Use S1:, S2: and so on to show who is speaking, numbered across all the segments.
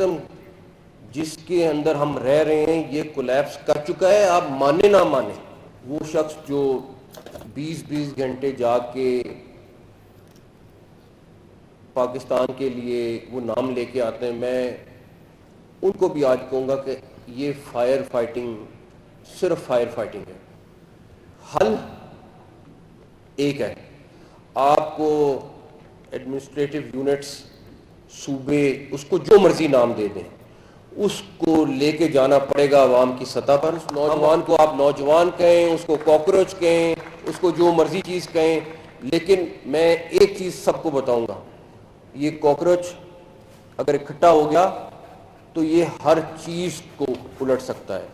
S1: System जिसके अंदर हम रह रहे हैं ये कोलैप्स कर चुका है। आप माने ना माने, वो शख्स जो 20-20 घंटे जाके पाकिस्तान के लिए वो नाम लेके आते हैं, मैं उनको भी आज कहूँगा कि ये फायर फाइटिंग सिर्फ फायर फाइटिंग है। हल एक है, आपको एडमिनिस्ट्रेटिव यूनिट्स, सूबे, उसको जो मर्जी नाम दे दें, उसको लेके जाना पड़ेगा अवाम की सतह पर। उस नौजवान को आप नौजवान कहें, उसको कॉकरोच कहें, उसको जो मर्जी चीज़ कहें, लेकिन मैं एक चीज़ सबको बताऊंगा, ये कॉकरोच अगर इकट्ठा हो गया तो ये हर चीज़ को उलट सकता है।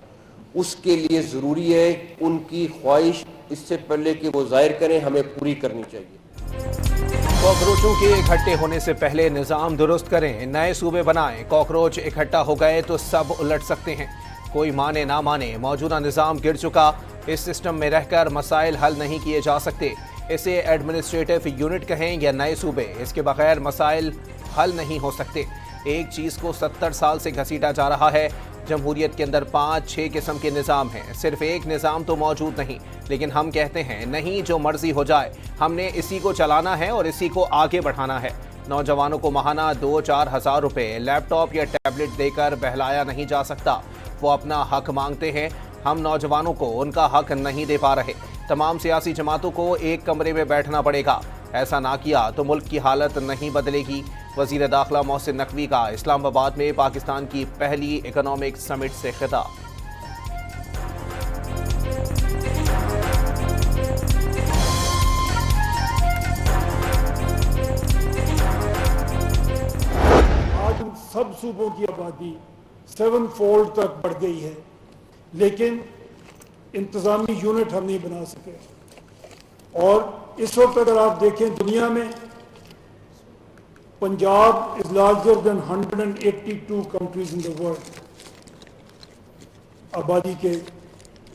S1: उसके लिए ज़रूरी है उनकी ख्वाहिश इससे पहले कि वो जाहिर करें, हमें पूरी करनी चाहिए।
S2: कॉकरोचों के इकट्ठे होने से पहले निज़ाम दुरुस्त करें, नए सूबे बनाएं। कॉकरोच इकट्ठा हो गए तो सब उलट सकते हैं। कोई माने ना माने, मौजूदा निज़ाम गिर चुका। इस सिस्टम में रहकर मसाइल हल नहीं किए जा सकते। इसे एडमिनिस्ट्रेटिव यूनिट कहें या नए सूबे, इसके बगैर मसाइल हल नहीं हो सकते। एक चीज़ को 70 साल से घसीटा जा रहा है। जमहूरियत के अंदर 5-6 किस्म के निज़ाम हैं, सिर्फ एक निज़ाम तो मौजूद नहीं। लेकिन हम कहते हैं नहीं, जो मर्जी हो जाए, हमने इसी को चलाना है और इसी को आगे बढ़ाना है। नौजवानों को माहाना 2-4 हज़ार रुपये लैपटॉप या टैबलेट देकर बहलाया नहीं जा सकता। वो अपना हक मांगते हैं, हम नौजवानों को उनका हक नहीं दे पा रहे। तमाम सियासी जमातों को एक कमरे में बैठना पड़ेगा। ऐसा ना किया तो मुल्क की हालत नहीं बदलेगी। वज़ीर दाखिला मोहसिन नकवी का इस्लामाबाद में पाकिस्तान की पहली इकोनॉमिक समिट से खिताब।
S3: आज उन सब सूबों की आबादी 7 फोल्ड तक बढ़ गई है, लेकिन इंतज़ामी यूनिट हम नहीं बना सके। और इस वक्त अगर आप देखें दुनिया में, Punjab is larger than 182 countries in the world. आबादी के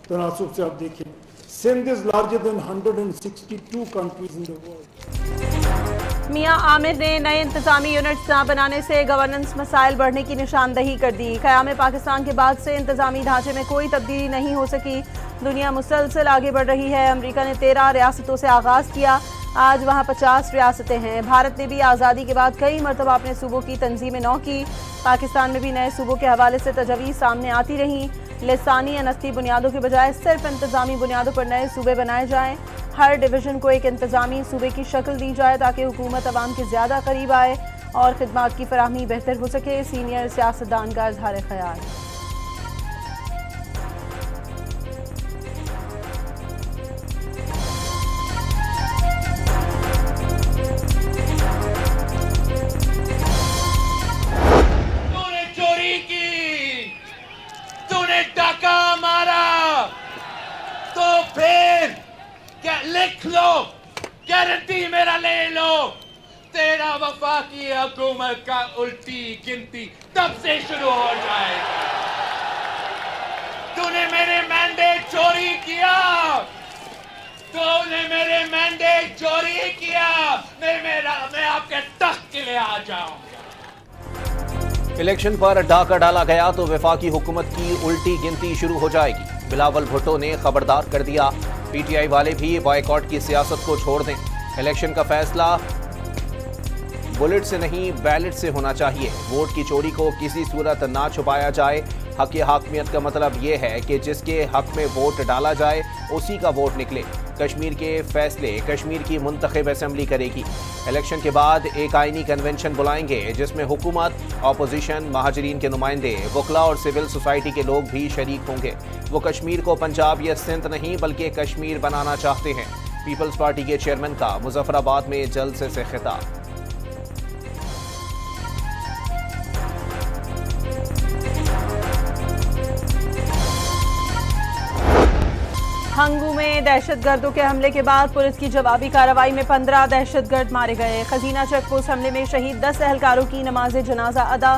S3: तनासुब से आप देखें, Sindh is larger than 162 countries in the world.
S4: Mian Amir ने नए इंतजामी यूनिट्स न बनाने से गवर्नेंस मसाइल बढ़ने की निशानदही कर दी। क़याम पाकिस्तान के बाद से इंतजामी ढांचे में कोई तब्दीली नहीं हो सकी। दुनिया मुसलसल आगे बढ़ रही है। अमेरिका ने 13 रियासतों से आगाज़ किया, आज वहां 50 रियासतें हैं। भारत ने भी आज़ादी के बाद कई मरतबा अपने सूबों की तंजीमें नौ की। पाकिस्तान में भी नए सूबों के हवाले से तजवीज़ सामने आती रहीं। लिसानी या नस्ली बुनियादों के बजाय सिर्फ इंतजामी बुनियादों पर नए सूबे बनाए जाएँ। हर डिवीज़न को एक इंतजामी सूबे की शक्ल दी जाए ताकि हुकूमत अवाम के ज़्यादा करीब आए और खिदमात की फराहमी बेहतर हो सके। सीनियर सियासतदान का इज़हार ख्याल।
S5: लिख लो, गारंटी मेरा ले लो। तेरा वफाकी हुकूमत का उल्टी गिनती तब से शुरू हो जाएगा। तूने मेरे मैंडेट चोरी किया, तूने मेरे मैंडेट चोरी किया। मैं आपके तख्त के लिए आ जाऊंगा।
S2: इलेक्शन पर डाका डाला गया तो वफाकी हुकूमत की उल्टी गिनती शुरू हो जाएगी। बिलावल भुट्टो ने खबरदार कर दिया, पीटीआई वाले भी बॉयकॉट की सियासत को छोड़ दें। इलेक्शन का फैसला बुलेट से नहीं बैलेट से होना चाहिए। वोट की चोरी को किसी सूरत ना छुपाया जाए। हक हाकमियत का मतलब ये है कि जिसके हक में वोट डाला जाए उसी का वोट निकले। कश्मीर के फैसले कश्मीर की मुंतखब असम्बली करेगी। इलेक्शन के बाद एक आईनी कन्वेंशन बुलाएंगे जिसमें हुकूमत, अपोजिशन, महाजरीन के नुमाइंदे, वकला और सिविल सोसाइटी के लोग भी शरीक होंगे। वो कश्मीर को पंजाब या सिंध नहीं बल्कि कश्मीर बनाना चाहते हैं। पीपल्स पार्टी के चेयरमैन का मुजफ्फराबाद में जलसे से खिताब।
S4: हंगू में दहशतगर्दों के हमले के बाद पुलिस की जवाबी कार्रवाई में 15 दहशतगर्द मारे गए। खजीना चेकपोस्ट हमले में शहीद 10 एहलकारों की नमाज जनाजा अदा।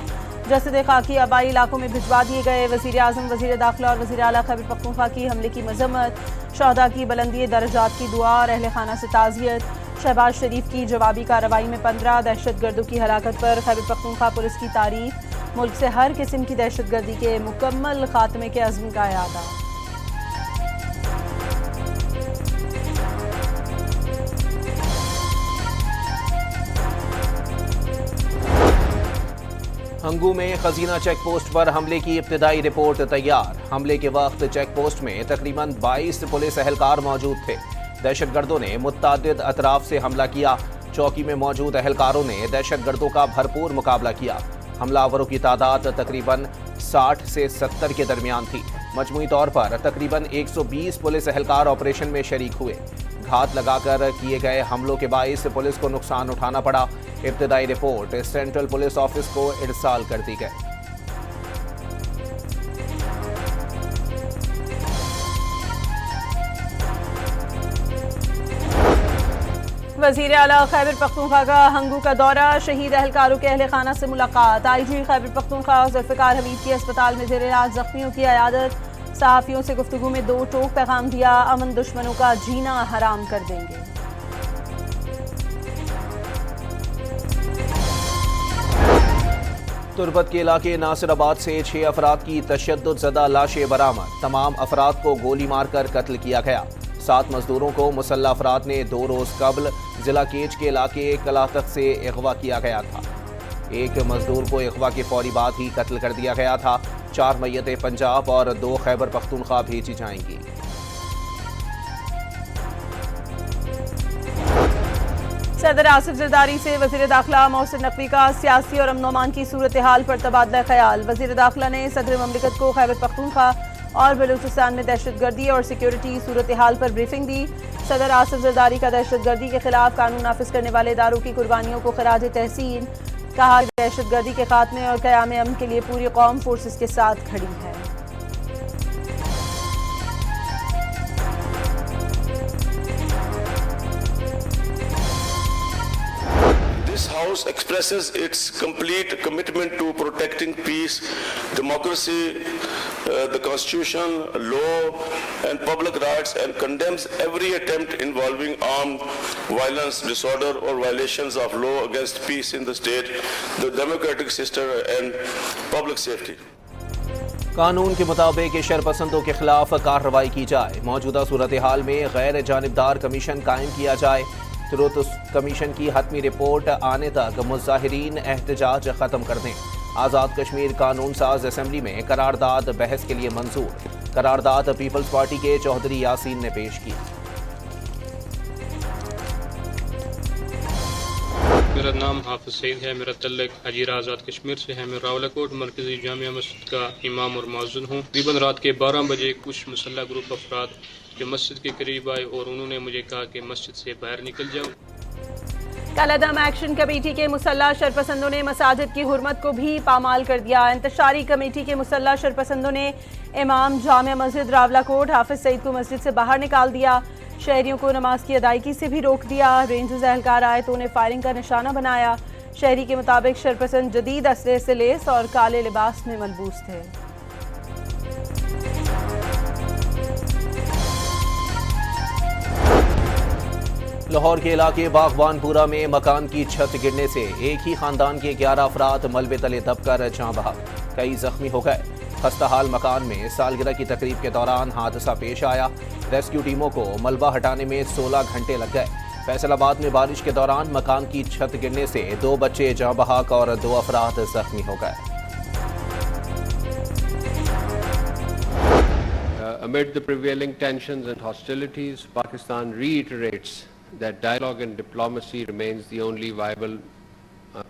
S4: जसद खाकी आबाई इलाकों में भिजवा दिए गए। वज़ीर आज़म, वज़ीर दाखिला और वज़ीर आला खैबर पख्तूनख्वा की हमले की मजम्मत। शहदा की बुलंदी दर्जात की दुआ और अहले खाना से ताज़ियत। शहबाज शरीफ की जवाबी कार्रवाई में 15 दहशतगर्दों की हलाकत पर खैबर पख्तूनख्वा पुलिस की तारीफ। मुल्क से हर किस्म की दहशतगर्दी के मुकम्मल खात्मे के अज़्म का इरादा।
S2: हंगू में खजीना चेक पोस्ट पर हमले की इब्तिदाई रिपोर्ट तैयार। हमले के वक्त चेक पोस्ट में तकरीबन 22 पुलिस एहलकार मौजूद थे। दहशतगर्दों ने मुत्तादिद अतराफ से हमला किया। चौकी में मौजूद एहलकारों ने दहशतगर्दों का भरपूर मुकाबला किया। हमलावरों की तादाद तकरीबन 60 से 70 के दरमियान थी। मजमूई तौर पर तकरीबन 120 पुलिस एहलकार ऑपरेशन में शरीक हुए। घात लगाकर किए गए हमलों के बाइस पुलिस को नुकसान उठाना पड़ा। इब्तिदाई रिपोर्ट सेंट्रल पुलिस ऑफिस को इरसाल कर दी गई।
S4: वज़ीर आला खैबर पख्तूनख्वा का हंगू का दौरा, शहीद एहलकारों के अहले खाना से मुलाकात। IG खैबर पख्तूनख्वा जुल्फ़िकार हमीद की अस्पताल में ज़ेर इलाज जख्मियों की अयादत। सहाफ़ियों से गुफ्तगू में 2 टोक पैगाम दिया, अमन दुश्मनों का जीना हराम कर देंगे।
S2: तुर्बत के इलाके नासिराबाद से 6 अफराद की तशद्दुद ज़दा लाशें बरामद। तमाम अफराद को गोली मारकर कत्ल किया गया। 7 मजदूरों को मुसल्लह अफराद ने 2 रोज कबल जिला केच के इलाके कलातक से अगवा किया गया था। एक मजदूर को अगवा के फौरी बाद ही कत्ल कर दिया गया था। 4 मैयतें पंजाब और 2 खैबर पख्तूनख्वा भेजी जाएंगी।
S4: सदर आसिफ जरदारी से वज़ीर दाखिला मोहसिन नकवी का सियासी और अमन अमान की सूरत हाल पर तबादला ख्याल। वज़ीर दाखिला ने सदर ममलिकत को खैबर पख्तूनख्वा और बलूचिस्तान में दहशतगर्दी और सिक्योरिटी सूरत हाल पर ब्रीफिंग दी। सदर आसिफ जरदारी का दहशतगर्दी के खिलाफ कानून नाफिज करने वाले इदारों की कुर्बानियों को खराज तहसीन। कहा, दहशतगर्दी के खात्मे और क़याम अमन के लिए पूरी कौम फोर्सेस के साथ खड़ी है।
S6: This House expresses its complete commitment to protecting peace, democracy, the Constitution, law and public rights, and condemns every attempt involving armed violence, disorder or violations of law against peace in the state, the democratic system and public safety.
S2: कानून के मुताबिक शरपसंदों के खिलाफ कार्रवाई की जाए। मौजूदा सूरत हाल में गैर जानिबदार कमीशन कायम किया जाए। तुरंत कमीशन की हतमी रिपोर्ट आने तक मुजाहिरीन एहतजाज खत्म कर दें। आज़ाद कश्मीर कानून साज असेंबली में करारदाद बहस के लिए मंजूर। करारदाद पीपल्स पार्टी के चौधरी यासीन ने पेश की।
S7: मेरा नाम हाफिज सईद है। मेरा तल्लुक हजीरा आज़ाद कश्मीर से है। मैं रावलाकोट मरकजी जामिया मस्जिद का इमाम और मुअज्जिन हूँ। तकरीबन रात के 12 बजे कुछ मुसल्लह ग्रुप अफराद जो मस्जिद के करीब आए और उन्होंने मुझे कहा कि मस्जिद से बाहर निकल जाओ।
S4: कलअदम एक्शन कमेटी के मुसल्लह शरपसंदों ने मसाजिद की हुर्मत को भी पामाल कर दिया। इंतशारी कमेटी के मुसल्लह शरपसंदों ने इमाम जामिया मस्जिद रावलाकोट हाफिज सईद को मस्जिद से बाहर निकाल दिया। शहरियों को नमाज की अदायगी से भी रोक दिया। रेंजर्स एहलकार आए तो उन्हें फायरिंग का निशाना बनाया। शहरी के मुताबिक शरपसंद जदीद असले से लेस और काले लिबास में मलबूस थे।
S2: लाहौर के इलाके बागवानपुरा में मकान की छत गिरने से एक ही खानदान के 11 अफराद मलबे तले दबकर जाँ बहक, कई जख्मी हो गए। खस्ताहाल मकान में सालगिरह की तकरीब के दौरान हादसा पेश आया। रेस्क्यू टीमों को मलबा हटाने में 16 घंटे लग गए। फैसलाबाद में बारिश के दौरान मकान की छत गिरने से 2 बच्चे जाँ बहक और 2 अफराद जख्मी हो गए।
S8: Amid the prevailing tensions and hostilities, Pakistan reiterates that dialogue and diplomacy remains the only viable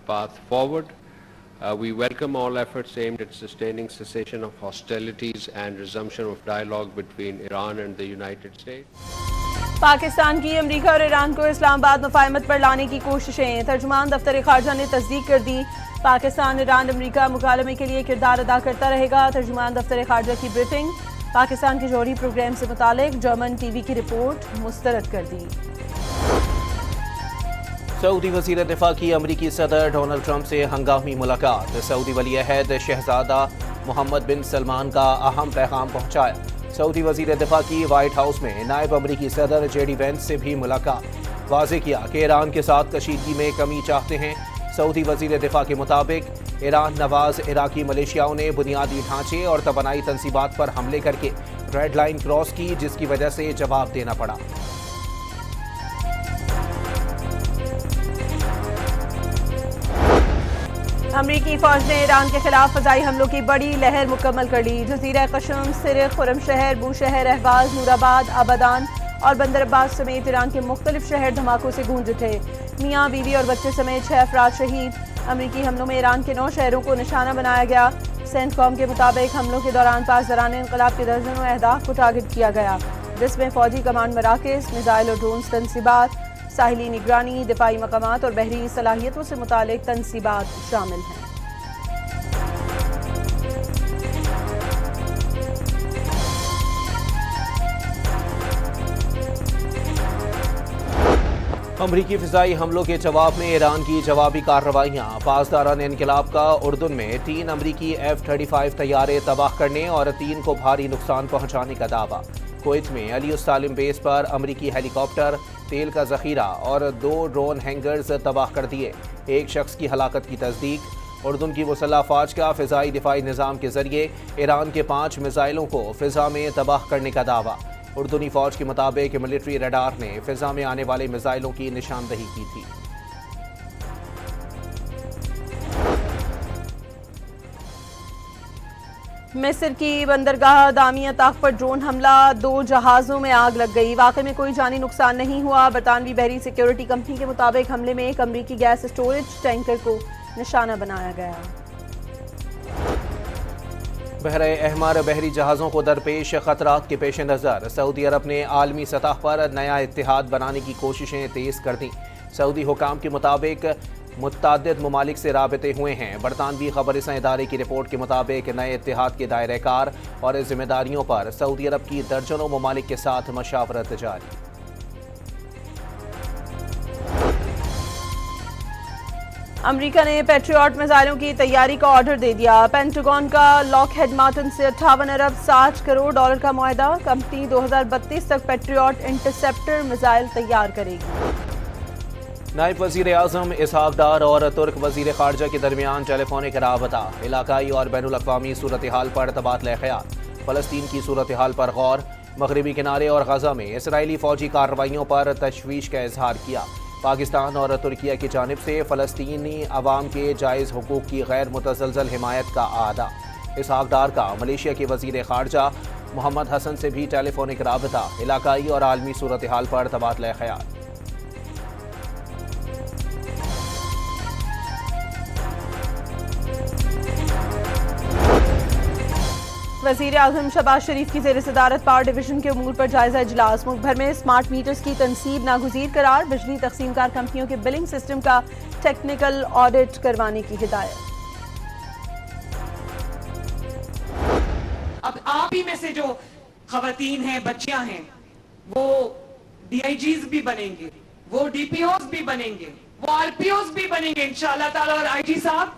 S8: path forward. We welcome all efforts aimed at sustaining cessation of hostilities and resumption of dialogue between Iran and the United States.
S4: Pakistan की America और Iran को इस्लामाबाद मुफाहमत पर लाने की कोशिशें। तर्जुमान दफ्तर खारजा ने तस्दीक कर दी। पाकिस्तान ईरान अमेरिका मुकालमे के लिए किरदार अदा करता रहेगा। तर्जुमान दफ्तर खारजा की ब्रीफिंग। पाकिस्तान के जौहरी प्रोग्राम से मुतालिक जर्मन टीवी की रिपोर्ट मुस्तरद कर दी।
S2: सऊदी वज़ीर दिफा की अमरीकी सदर डोनाल्ड ट्रंप से हंगामी मुलाकात। सऊदी वली अहद शहजादा मोहम्मद बिन सलमान का अहम पैगाम पहुंचाया। सऊदी वज़ीर दिफा की वाइट हाउस में नायब अमरीकी सदर JD वेंस से भी मुलाकात। वाज़े किया कि ईरान के साथ कशीदगी में कमी चाहते हैं। सऊदी वज़ीर दिफा के मुताबिक ईरान नवाज इराकी मलेशियाओं ने बुनियादी ढांचे और तवानाई तंसीबात पर हमले करके रेड लाइन क्रॉस की, जिसकी वजह से जवाब देना पड़ा।
S4: अमरीकी फौज ने ईरान के खिलाफ फजाई हमलों की बड़ी लहर मुकम्मल कर ली। जजीरा कशम, सिरिख, खुरमशहर, बूशहर, अहवाज, नूराबाद, आबादान और बंदर अब्बास समेत ईरान के मुख्तलिफ शहर धमाकों से गूंज उठे। मियाँ, बीवी और बच्चे समेत 6 अफराद शहीद। अमरीकी हमलों में ईरान के 9 शहरों को निशाना बनाया गया। सेंटकॉम के मुताबिक हमलों के दौरान पासदारान इंकलाब के दर्जनों अहदाफ को टारगेट किया गया, जिसमें फौजी कमांड मराकज़, मिसाइल और ड्रोन तनसीबात, साहिली निगरानी, दिफाई मकामात और बहरी सलाहियतों से मुतालिक तनसीबात शामिल हैं।
S2: अमरीकी फ़िज़ाई हमलों के जवाब में ईरान की जवाबी कार्रवाइयाँ। पासदारान इंकलाब का उर्दुन में 3 अमरीकी F-35 तैयारे तबाह करने और 3 को भारी नुकसान पहुँचाने का दावा। कुवैत में अली उस्तालिम बेस पर अमरीकी हेलीकॉप्टर, तेल का ज़ख़ीरा और 2 ड्रोन हैंगर्स तबाह कर दिए। 1 शख्स की हलाकत की तस्दीक। उर्दुन की मुसल्लह फ़ौज का फ़िज़ाई दिफाई निज़ाम के ज़रिए ईरान के 5 मिसाइलों को फ़िज़ा में तबाह करने का दावा। उर्दुनी फ़ौज के मुताबिक मिलिट्री रडार ने फ़िज़ा में आने वाले मिसाइलों की निशानदही की थी।
S4: मिस्र की बंदरगाह दामिया ताक पर ड्रोन हमला, 2 जहाज़ों में आग लग गई। वाक़ई में कोई जानी नुकसान नहीं हुआ। बरतानवी बहरी सिक्योरिटी कंपनी के मुताबिक हमले में एक अमरीकी गैस स्टोरेज टैंकर को निशाना बनाया गया।
S2: बहरे अहमर बहरी जहाज़ों को दरपेश ख़तरात के पेश नज़र सऊदी अरब ने आलमी सतह पर नया इत्तेहाद बनाने की कोशिशें तेज़ कर दी। सऊदी हुकाम के मुताबिक मुत्तादिद ममालिक से राबते हुए हैं। बरतानवी खबरसां इदारे की रिपोर्ट के मुताबिक नए इत्तेहाद के दायरे कार और जिम्मेदारियों पर सऊदी अरब की दर्जनों ममालिक के साथ मशावरत जारी।
S4: अमेरिका ने पैट्रियट मिसाइलों की तैयारी का ऑर्डर दे दिया। पेंटागन का लॉकहेड मार्टिन से 58 अरब 60 करोड़ डॉलर का मुआहदा। कंपनी 2032 तक पैट्रियट इंटरसेप्टर मिसाइल तैयार करेगी।
S2: नायब वज़ीर आज़म इसहाक डार और तुर्क वज़ीर ख़ारजा के दरमियान टेलीफोनिक राबता। इलाकाई और बैनुल अक़वामी सूरत हाल पर तबादला ख़याल। फ़लस्तीन की सूरत हाल पर गौर। मग़रिबी किनारे और गज़ा में इसराइली फ़ौजी कार्रवाइयों पर तशवीश का इजहार किया। पाकिस्तान और तुर्किया की जानिब से फ़लस्तीनी अवाम के जायज़ हुकूक़ की गैर मुतज़लज़ल हिमायत का आदा। इसहाक डार का मलेशिया के वज़ीर ख़ारजा मोहम्मद हसन से भी टेलीफोनिक राबता। इलाकाई और आलमी सूरत हाल पर तबादला ख़याल।
S4: वज़ीर आज़म शहबाज शरीफ की ज़ेर सदारत पावर डिवीजन के उमूर पर जायजा इजलास। मुल्क भर में स्मार्ट मीटर्स की तनसीब नागुज़ीर करार। बिजली तकसीमकार कंपनियों के बिलिंग सिस्टम का टेक्निकल ऑडिट करवाने की हिदायत।
S9: अब आप ही में से जो खवातीन हैं, बच्चियां हैं, वो DIGs भी बनेंगे, वो DPOs भी बनेंगे, वो RPOs भी बनेंगे इंशाअल्लाह ताला। और IG साहब,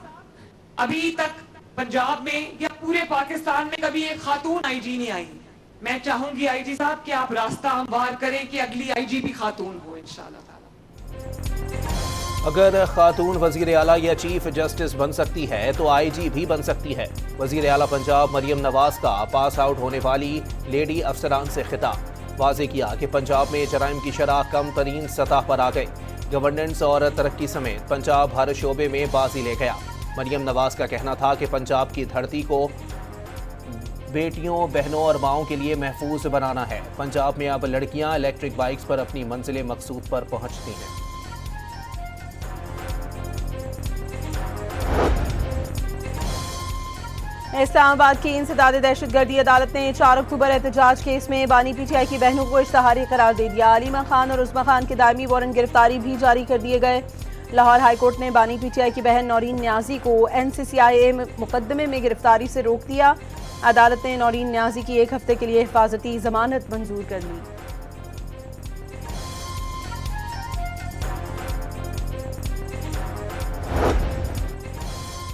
S9: अभी तक पंजाब में या पूरे पाकिस्तान में कभी एक खातून IG नहीं आई। मैं चाहूंगी IG साहब कि आप रास्ता हमवार करें कि अगली IG भी खातून हो इंशाअल्लाह ताला।
S2: अगर खातून वज़ीर आला या चीफ जस्टिस बन सकती है तो IG भी बन सकती है। वज़ीर आला पंजाब मरियम नवाज का पास आउट होने वाली लेडी अफसरान से खिताब। वाज़े किया कि पंजाब में जराइम की शरह कम तरीन सतह पर आ गई। गवर्नेंस और तरक्की समेत पंजाब हर शोबे में बाजी ले गया। मरियम नवाज का कहना था कि पंजाब की धरती को बेटियों, बहनों और माओं के लिए महफूज बनाना है। पंजाब में अब लड़कियां इलेक्ट्रिक बाइक्स पर अपनी मंजिल मकसूद पर पहुंचती हैं।
S4: इस्लामाबाद की इंसदाद दहशतगर्दी अदालत ने 4 अक्टूबर एहतजाज केस में बानी PTI की बहनों को इश्तहारी करार दे दिया। अलीमा खान और उस्मा खान के दायमी वारंट गिरफ्तारी भी जारी कर दिए गए। लाहौर हाईकोर्ट ने बानी PTI की बहन नौरीन न्याजी को NCCIA मुकदमे में गिरफ्तारी से रोक दिया। अदालत ने नौरीन न्याजी की 1 हफ्ते के लिए हिफाजती जमानत मंजूर कर ली।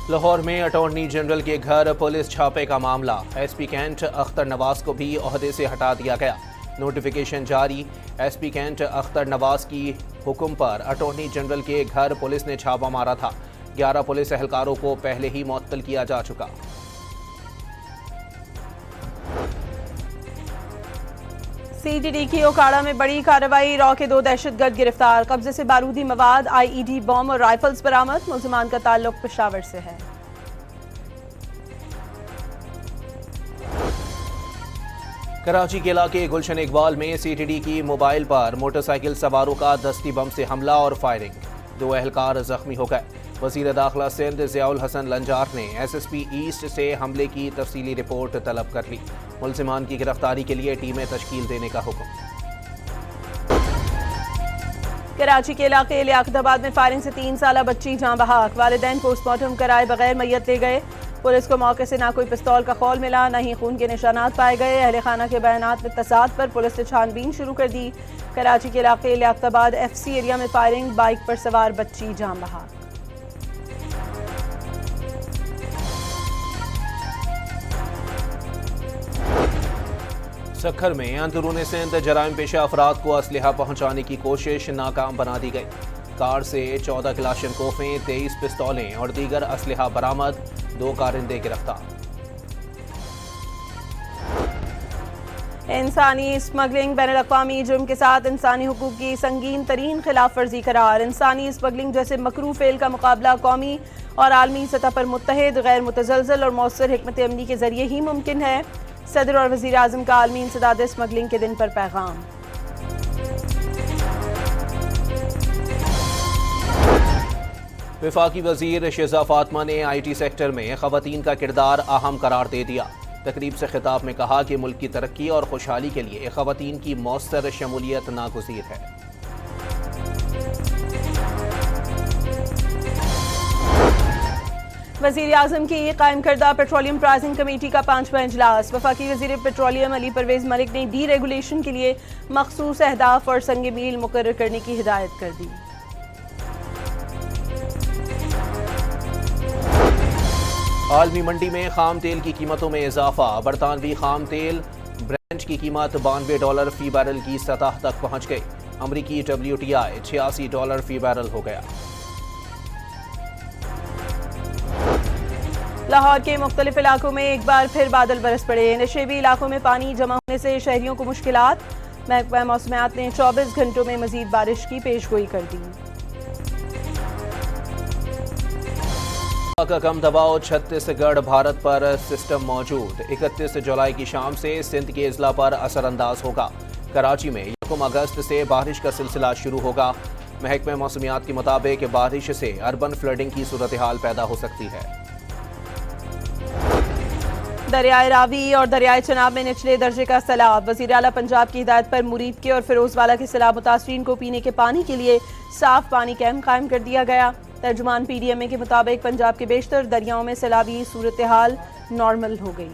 S2: लाहौर में अटॉर्नी जनरल के घर पुलिस छापे का मामला। SP कैंट अख्तर नवाज को भी ओहदे से हटा दिया गया। नोटिफिकेशन जारी। SP कैंट अख्तर नवाज की हुक्म पर अटॉर्नी जनरल के घर पुलिस ने छापा मारा था। 11 पुलिस एहलकारों को पहले ही मुअत्तल किया जा चुका।
S4: सीटीडी की ओकाड़ा में बड़ी कार्रवाई, रॉ के 2 दहशतगर्द गिरफ्तार, कब्जे से बारूदी मवाद, आईईडी बॉम्ब और राइफल्स बरामद। मुलजिमान का ताल्लुक पेशावर से है।
S2: कराची के इलाके गुलशन इकबाल में सीटीडी की मोबाइल पर मोटरसाइकिल सवारों का दस्ती बम से हमला और फायरिंग, 2 एहलकार जख्मी हो गए। वज़ीर दाखिला सिंध ज़ियाउल हसन लंजार ने एसएसपी ईस्ट से हमले की तफसीली रिपोर्ट तलब कर ली। मुलजिमान की गिरफ्तारी के लिए टीमें तश्कील देने का हुक्म।
S4: कराची के इलाके लियाकताबाद में फायरिंग से 3 साला बच्ची जाँ बहक, वालिदैन पोस्टमार्टम कराए बगैर मैयत ले गए। पुलिस को मौके से ना कोई पिस्तौल का खौल मिला, न ही खून के निशानात पाए गए। अहले खाना के बयानात में तसाद पर पुलिस ने छानबीन शुरू कर दी। कराची के इलाके लियाकताबाद एफसी एरिया में फायरिंग, बाइक पर सवार बच्ची जाँ बहक।
S2: सखर में अंदरूनी सिंध जराइम पेशा अफराद को असलहा पहुंचाने की कोशिश नाकाम बना दी गई। कार से 14 क्लाशनकोफें, 23 पिस्तौलें और दीगर असलहा बरामद, 2 कारिंदे गिरफ्तार।
S4: इंसानी स्मगलिंग बैनुल-अक़वामी जुर्म के साथ इंसानी हुकूक की संगीन तरीन खिलाफ वर्जी करार। इंसानी स्मगलिंग जैसे मकरूह फेल का मुकाबला कौमी और आलमी सतह पर मुत्तहिद, गैर मुतज़लज़ल और मौसर हिकमत अमली के जरिए ही मुमकिन है। सदर और वज़ीर आज़म का आलमी इंसदाद स्मगलिंग के दिन पर पैगाम।
S2: वफाकी वज़ीर शेज़ा फातिमा ने IT सेक्टर में ख़वातीन का किरदार अहम करार दे दिया। तकरीब से खिताब में कहा कि मुल्क की तरक्की और खुशहाली के लिए ख़वातीन की मौसर शमूलियत नागुज़ीर है।
S4: वज़ीर आज़म की कायम करदा पेट्रोलियम प्राइसिंग कमेटी का 5वां इजलास। वफाकी वज़ीर पेट्रोलियम अली परवेज़ मलिक ने डी रेगुलेशन के लिए मखसूस अहदाफ और संग मील मुकर्रर करने की हिदायत कर दी।
S2: आलमी मंडी में खाम तेल की कीमतों में इजाफा, बरतानवी खाम तेल ब्रेंट की कीमत $92 फी बैरल की सतह तक पहुंच गई। अमरीकी WTI $86 फी बैरल हो गया।
S4: लाहौर के मुख्तलिफ इलाकों में एक बार फिर बादल बरस पड़े। नशेबी इलाकों में पानी जमा होने से शहरियों को मुश्किलात। महकमा मौसमियात ने 24 घंटों में मजीद बारिश की पेशगोई कर दी।
S2: का कम दबाव छत्तीसगढ़ भारत पर सिस्टम मौजूद, 31 जुलाई की शाम से सिंध के अजला पर असरअंदाज होगा। कराची में 1 अगस्त से बारिश का सिलसिला शुरू होगा। महकमा मौसमियात के मुताबिक बारिश से अर्बन फ्लडिंग की सूरत हाल पैदा हो सकती है।
S4: दरियाए रावी और दरियाए चनाब में निचले दर्जे का सैलाब। वज़ीर आला पंजाब की हिदायत पर मुरीब के और फिरोजवाला के सैलाब मुतासरीन को पीने के पानी के लिए साफ पानी कैंप कायम कर दिया गया। तर्जुमान PDMA के मुताबिक पंजाब के बेशतर दरियाओं में सैलाबी सूरत हाल नॉर्मल हो गई।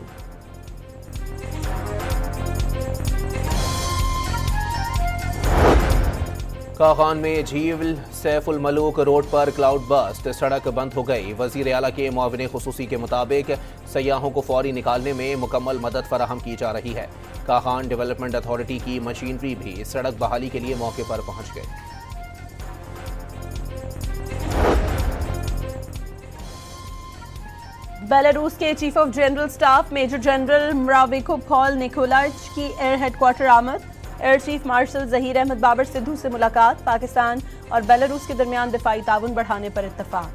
S2: कागान में झील सैफुल मलूक रोड पर क्लाउड बस्ट, सड़क बंद हो गई। वज़ीर आला के मुआविन खुसूसी के मुताबिक सयाहों को फौरी निकालने में मुकम्मल मदद फराहम की जा रही है। कागान डेवलपमेंट अथॉरिटी की मशीनरी भी सड़क बहाली के लिए मौके पर पहुंच गई।
S4: बेलारूस के chief of general staff major general म्राविकोपोल निकोलाइच की एयर हेडक्वार्टर आमद। Air chief marshal Zaheer Ahmed Babar Sidhu से मुलाकात। पाकिस्तान और बेलारूस के दरमियान दिफाई ताउन बढ़ाने पर इत्तफाक।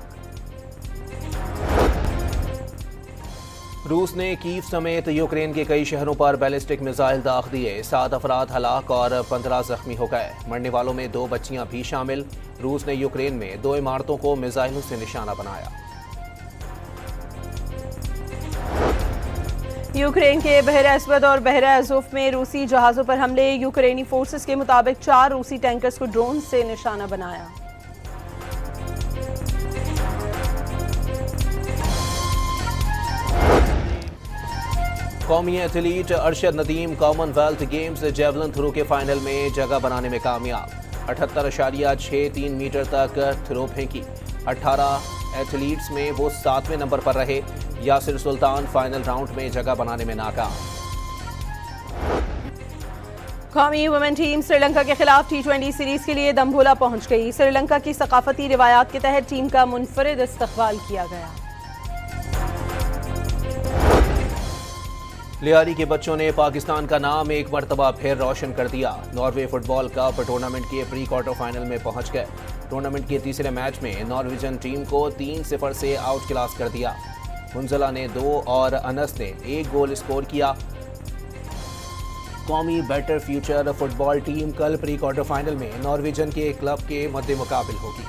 S2: रूस ने कीव समेत यूक्रेन के कई शहरों पर बैलिस्टिक मिसाइल दाग दिए। 7 अफराद हलाक और 15 जख्मी हो गए। मरने वालों में 2 बच्चियां भी शामिल। रूस ने यूक्रेन में 2 इमारतों को मिसाइलों से निशाना बनाया।
S4: यूक्रेन के बहर अस्वद और बहर अज़ोफ में रूसी जहाज़ों पर हमले। यूक्रेनी फोर्सेस के मुताबिक 4 रूसी टैंकर्स को ड्रोन से निशाना बनाया।
S2: कौमी athlete Arshad Nadeem Commonwealth Games javelin throw के फाइनल में जगह बनाने में कामयाब। 78.63 मीटर तक थ्रो फेंकी। 18 एथलीट्स में वो 7वें नंबर पर रहे। यासिर सुल्तान फाइनल राउंड में जगह बनाने में नाकाम।
S4: कौमी वुमेन टीम श्रीलंका के खिलाफ T20 सीरीज के लिए दम्भोला पहुंच गई। श्रीलंका की सकाफती रिवायात के तहत टीम का मुनफरिद इस्तकबाल किया गया।
S2: लियारी के बच्चों ने पाकिस्तान का नाम एक मरतबा फिर रोशन कर दिया। नॉर्वे फुटबॉल कप टूर्नामेंट के प्री क्वार्टर फाइनल में पहुंच गए। टूर्नामेंट के तीसरे मैच में नॉर्वेजियन टीम को 3-0 से आउट क्लास कर दिया। मुंजला ने 2 और अनस ने 1 गोल स्कोर किया। कौमी बेटर फ्यूचर फुटबॉल टीम कल प्री क्वार्टर फाइनल में नॉर्वेजियन के क्लब के मद्दे मुकाबिल होगी।